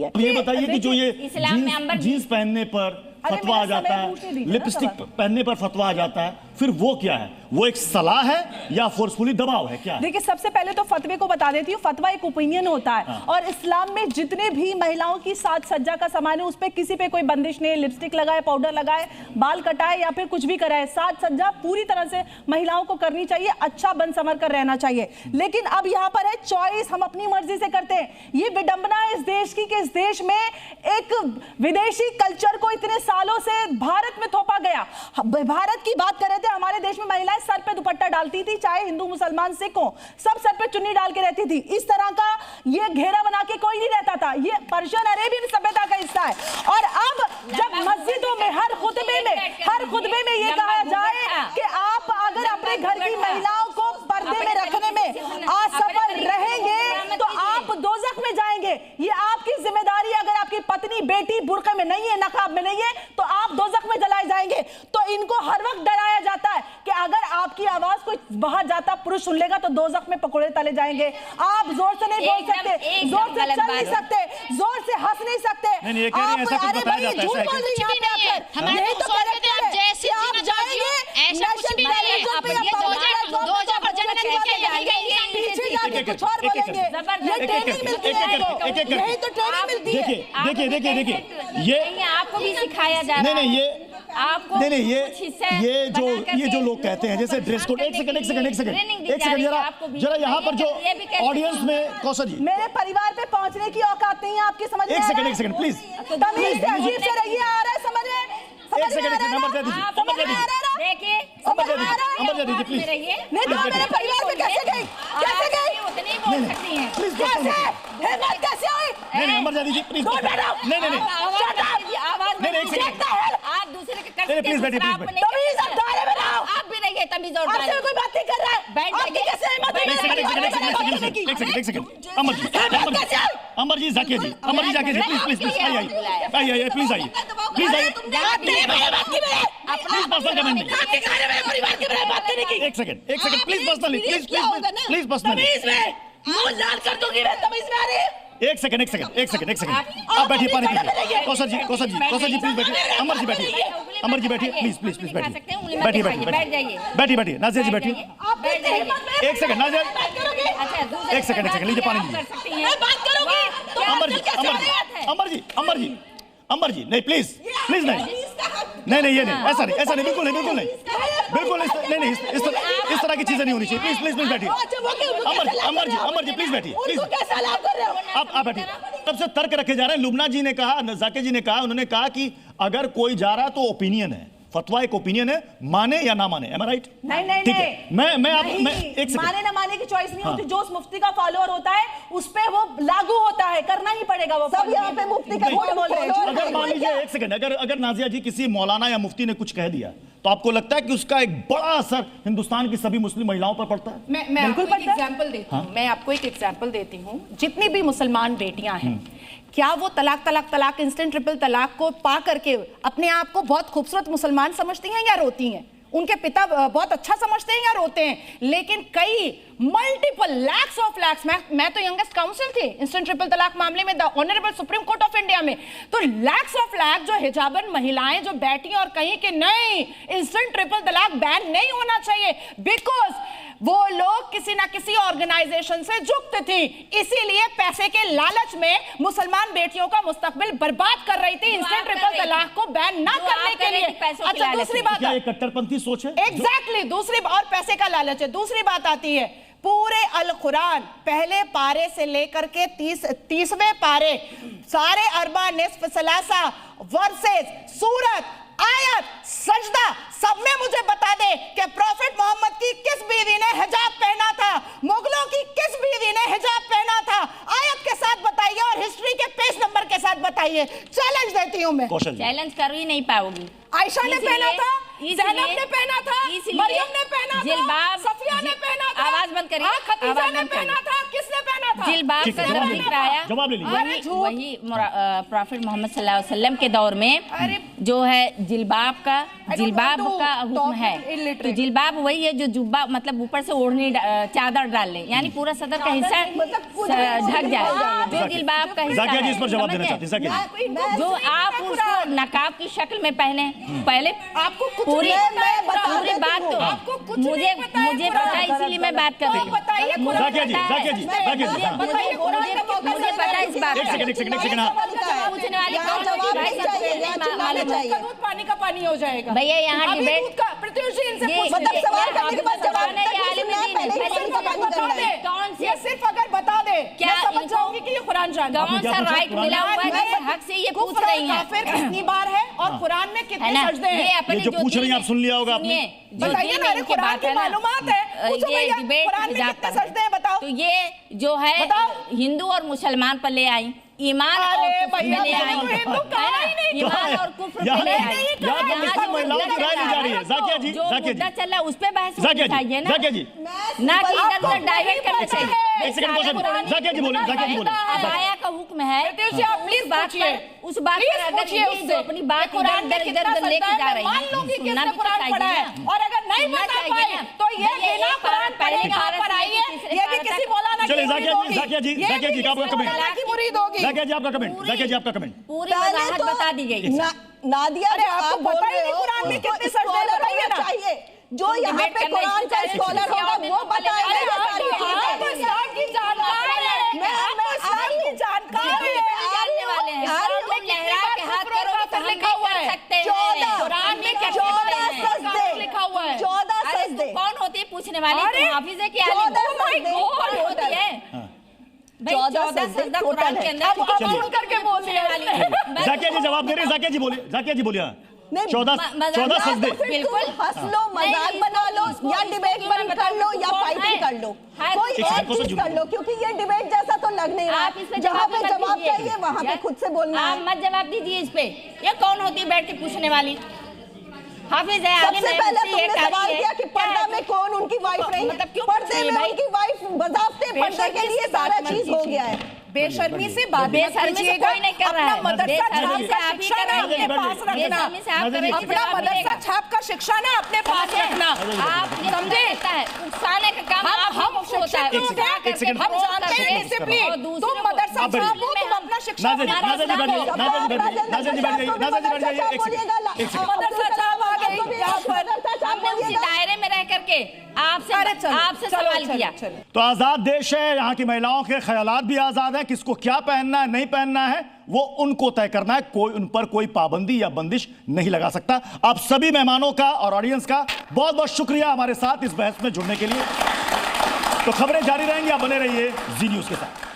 है। ये बताइए कि जो ये जीन्स पहनने पर फतवा आ जाता है, लिपस्टिक पहनने पर फतवा आ जाता है, फिर वो क्या है? वो एक सलाह है या फोर्सफुली दबाव है, क्या है? देखिए, सबसे पहले तो फतवे को बता देती हूँ। फतवा एक ओपिनियन होता है और इस्लाम में जितने भी महिलाओं की साज सज्जा का सामान है उस पर किसी पे कोई बंदिश नहीं। लिपस्टिक लगाए, पाउडर लगाए, बाल कटाए या फिर कुछ भी कराए, साज सज्जा पूरी तरह से महिलाओं को करनी चाहिए, अच्छा बन संवर कर रहना चाहिए। लेकिन अब यहाँ पर है चॉइस, हम अपनी मर्जी से करते हैं। ये विडंबना है इस देश की कि इस देश में एक विदेशी कल्चर को इतने सालों से भारत में थोपा गया। भारत की बात कर रहे थे, हमारे देश में महिलाएं सर पे दुपट्टा डालती थी, चाहे हिंदू मुसलमान सिख हो, सब सर पे चुन्नी डाल के रहती थी। इस तरह का ये घेरा बना के कोई नहीं रहता था। ये पर्शियन अरेबियन सभ्यता का हिस्सा है। और अब जब मस्जिदों में हर खुतबे में ये कहा जाए कि आप अगर अपने घर की महिलाओं को पर्दे में रखने में असफल रहेंगे तो आप दोज़ख में जाएंगे, ये आपकी जिम्मेदारी है। अगर आपकी पत्नी बेटी बुर्के में नहीं है, नकाब में नहीं है, तो आप दोज़ख में जलाए जाएंगे। तो इनको हर वक्त डराया जाता है कि अगर आपकी आवाज कोई बाहर जाता पुरुष सुन लेगा तो दोज़ख में पकोड़े तले जाएंगे। आप जोर से नहीं बोल सकते, जोर से चल नहीं सकते, जोर से हंस नहीं सकते। अरे भाई, झूठ बोल रही हैं यही तो कहते हैं जैसे आप जाएंगे पीछे जाके कुछ और बोलेंगे। ये ट्रेनिंग मिलती है, यही तो ट्रेनिंग मिलती है। देखिए ये आपको भी सिखाया जा रहा है। नहीं ये जो लोग कहते हैं जैसे ड्रेस कोड, एक सेकंड जरा यहाँ पर जो ऑडियंस में कौशल जी, मेरे परिवार पे पहुंचने की औकात नहीं है आपकी, समझ में? एक सेकंड प्लीज, तमीज से अजीब से रहिए। आ रहा है समझ में? एक सेकंड नंबर दे दीजिए, नंबर दे दीजिए प्लीज। नहीं तो मेरे परिवार में कैसे गई? उतनी बोल सकती हैं। प्लीज हिम्मत कैसे हुई? नहीं नंबर दे दीजिए प्लीज। नहीं एक सेकंड, आप दूसरे के कर प्लीज बैठिए, तमीज अब दायरे में रहो। आप भी रहिए तमीज और आपसे कोई बात नहीं कर रहा है। बैठ जाइए। कैसे हिम्मत है? एक सेकंड अमर जी जाकिया जी, अमर जी जाकिया जी, प्लीज आइए प्लीज आइए। प्लीज पर्सनल कमेंट नहीं, एक second please personally, please personally लाल कर दूंगी मैं, तमीज में आ रही है? एक सेकंड आप बैठिए, पानी पीजिए। कौशल जी प्लीज बैठिए। अमर जी बैठिए प्लीज बैठिए। नाजिया जी बैठिए। एक सेकंड नाजिया, एक सेकंड लीजिए पानी लीजिए। अमर जी नहीं प्लीज नहीं ये नहीं, ऐसा नहीं, बिल्कुल नहीं, इस तरह की चीजें नहीं होनी चाहिए। प्लीज बैठिए। अमर जी प्लीज बैठिए, प्लीज आप बैठिए। तब से तर्क रखे जा रहे हैं। लुबना जी ने कहा, जाकिया जी ने कहा, उन्होंने कहा कि अगर कोई जा रहा है तो ओपिनियन है, फतवा एक ओपिनियन है, माने या ना माने। एम आई राइट? नहीं ठीक है। मैं एक सेकंड, माने ना माने की चॉइस नहीं होती। जो उस मुफ्ती का फॉलोअर होता है उस पे वो लागू होता है, करना ही पड़ेगा। वो सब यहाँ पे मुफ्ती का झूठ बोल रहे हैं। अगर मान लीजिए एक सेकंड, अगर नाजिया जी किसी मौलाना या मुफ्ती ने कुछ कह दिया तो आपको लगता है कि उसका एक बड़ा असर हिंदुस्तान की सभी मुस्लिम महिलाओं पर पड़ता है? मैं आपको एक एग्जाम्पल देती हूँ। जितनी भी मुसलमान बेटियां हैं, क्या वो तलाक इंस्टेंट ट्रिपल तलाक को पा करके अपने आप को बहुत खूबसूरत मुसलमान समझती हैं या रोती हैं? उनके पिता बहुत अच्छा समझते हैं या रोते हैं? लेकिन कई मल्टीपल लैक्स ऑफ लैक्स, मैं तो यंगेस्ट काउंसिल थी इंस्टेंट ट्रिपल तलाक मामले में, the honourable supreme court of India में। तो लैक्स ऑफ लैक्स जो हिजाबन महिलाएं जो बैठी और कहीं कि नहीं, इंस्टेंट ट्रिपल तलाक बैन नहीं होना चाहिए, बिकॉज वो लोग किसी ना किसी ऑर्गेनाइजेशन से जुक्त थी, इसीलिए पैसे के लालच में मुसलमान बेटियों का मुस्तकबिल बर्बाद कर रही थी इंस्टेंट ट्रिपल तलाक को बैन ना करने के लिए। अच्छा, दूसरी बात, क्या ये कट्टरपंथी सोच है? एग्जैक्टली, दूसरी और पैसे का लालच है। दूसरी बात आती है, पूरे अल कुरान पहले पारे से लेकर के 30वें पारे, सारे अरबा निस्फ सलासा वर्सेस, सूरत, आयत, सजदा, सब में मुझे बता दे कि प्रॉफिट मोहम्मद की किस बीवी ने हिजाब पहना था, मुगलों की किस बीवी ने हिजाब पहना था, आयत के साथ बताइए और हिस्ट्री के पेज नंबर के साथ बताइए। चैलेंज देती हूं मैं। कौशल चैलेंज कर ही नहीं पाओगी। आयशा ने पहना था, ज़ैनब ने पहना था, मरियम ने पहना था, जिल्बाब, सफिया ने पहना था, आवाज बंद करिए, खदीजा ने पहना था, किसने पहना था? जिल्बाब का जब जिक्र आया, जवाब ले लीजिए। वही प्रॉफिट मोहम्मद सल्लल्लाहु अलैहि वसल्लम के दौर में जो है जिल्बाब का हुक्म है। तो जिल्बाब वही है जो जुब्बा मतलब ऊपर से ओढ़नी चादर डाल ले, यानी पूरा सदर का हिस्सा ढक जाए, जो जिल्बाब का हिस्सा जाकिया जी इस पर जवाब देना चाहती हैं, जाकिया जी। जो आप उसको नकाब की शक्ल में पहने, पहले आपको पूरी बात तो मुझे पता है, इसीलिए मैं बात कर रही हूँ। जाकिया जी, जाकिया जी, जाकिया जी, हाँ। मुझे पता है इस बात एक सेकंड, पूछने वाली कौन होगी भाई, दूध पानी का पानी हो जाएगा भैया यहाँ डिबेट मतलब सवाल करने के बाद जवाब कौन से सिर्फ अगर बता दे क्या समझ जाऊंगी कि ये कुरान जानता कौन सा राइट मिला हुआ है जिस हक से ये पूछ रही हैं, काफिर कितनी बार है और कुरान में कितने सजदे हैं? ये जो पूछ रही हैं आप सुन लिया होगा आपने। बताइए ना, कुरान की मालूमात है, पूछो भैया कुरान में कितने सजदे हैं बताओ। तो ये जो है हिंदू और मुसलमान पर ले आई, ईमान और कुफ्र में ले आई, ईमान और कुफ्र में ले आई। महिलाओं की राय ली जा रही है। जाकिया जी, जो मुद्दा चल रहा है उस पे बहस होनी चाहिए ना, जाकिया जी, ना कि इधर उधर डाइवर्ट करना चाहिए। एक सेकंड, जाकिया जी बोले, जाकिया जी बोले। अबाया का हुक्म है, प्लीज बात पर उस बात पर अगर ये जो अपनी बात इधर लेके जा रही है, सुनना भी चाहिए ना। और अगर नहीं बता पाए तो ये बिना कुरान पढ़े यहाँ पर आइए, ये भी किसी मौलाना चलिए जाकिया जी, जाकिया जी आपका कमेंट, की मुरीद होगी। जाकिया जी आपका कमेंट, जाकिया जी आपका कमेंट। पूरी वजाहत बता दी गई। नादिया, अरे आपको पता ही नहीं कुरान में कितने सजदे लगाइए ना चाहिए, जो यहाँ पे कुरान का स्कॉलर होगा वो बताएगा ये सारी चीजें। इस्लाम की जानकार है, इस्लाम की जानकार है, जानने वाले हैं। तुम लहरा के हाथ करोगे तो हम लिखा हुआ है। सकते हैं। कुरान में क्या 14 सजदे लिखा हुआ है। 14 अरे सजदे। कौन होती है पूछने वाली? तुम हाफिज है कि आलिम? 14 सजदे कौन होती है? 14 सजदा कुरान के अंदर अब सुन करके बोल रहे वाली है। जाकिया जी जवाब दे रहे हैं, जाकिया जी बोले, जाकिया जी बोलिए। नहीं, 14 सजदे। बिल्कुल हंस लो, मजाक बना लो, या डिबेट बंद कर लो या फाइटिंग कर लो, कोई एक चीज कर लो, क्योंकि ये डिबेट जैसा तो लग नहीं रहा। आप इस पे जहाँ पे मत जवाब दीजिए। चाहिए वहाँ पे खुद से बोलना आप है। मत जवाब दीजिए इस पे। ये कौन होती है बैठ के पूछने वाली? हाफिज है, आलिम सबसे है, पहले मुफ्ती है, तुमने कारी सवाल है। किया कि पर्दा में कौन उनकी वाइफ रही है। मतलब क्यों पर्दे पूछ रही है में भाई? उनकी वाइफ बजाते पर्दे के लिए सारा चीज हो गया है। बेशर्मी से बात बेशर्मी से कोई नहीं कर रहा है। अपना मदरसा बेशर्मी छाप से का आप ही शिक्षा कर ना रही अपने हैं। पास रखना, बेशर्मी से आप कर रही हैं। अपना जवाब मदरसा मिलेगा। छाप का शिक्षा ना अपने पास रखना। आप समझे है उकसाने का काम हम होता है। एक सेकंड। हम जानते हैं डिसिप्लिन। तुम मदरसा छाप हो, तुम अपना शिक्षा नाज़र जी बैठ जाइए, नाज़र जी बैठ जाइए, नाज़र जी बैठ जाइए, एक सेकंड। मदरसा छाप आ गई यहाँ पर। हमने उसी दायरे में रह करके आपसे सवाल किया। तो आजाद देश है, यहाँ की महिलाओं के ख्यालात भी आजाद है, किसको क्या पहनना है नहीं पहनना है वो उनको तय करना है, कोई उन पर कोई पाबंदी या बंदिश नहीं लगा सकता। आप सभी मेहमानों का और ऑडियंस का बहुत बहुत शुक्रिया हमारे साथ इस बहस में जुड़ने के लिए। तो खबरें जारी रहेंगी, आप बने रहिए जी न्यूज़ के साथ।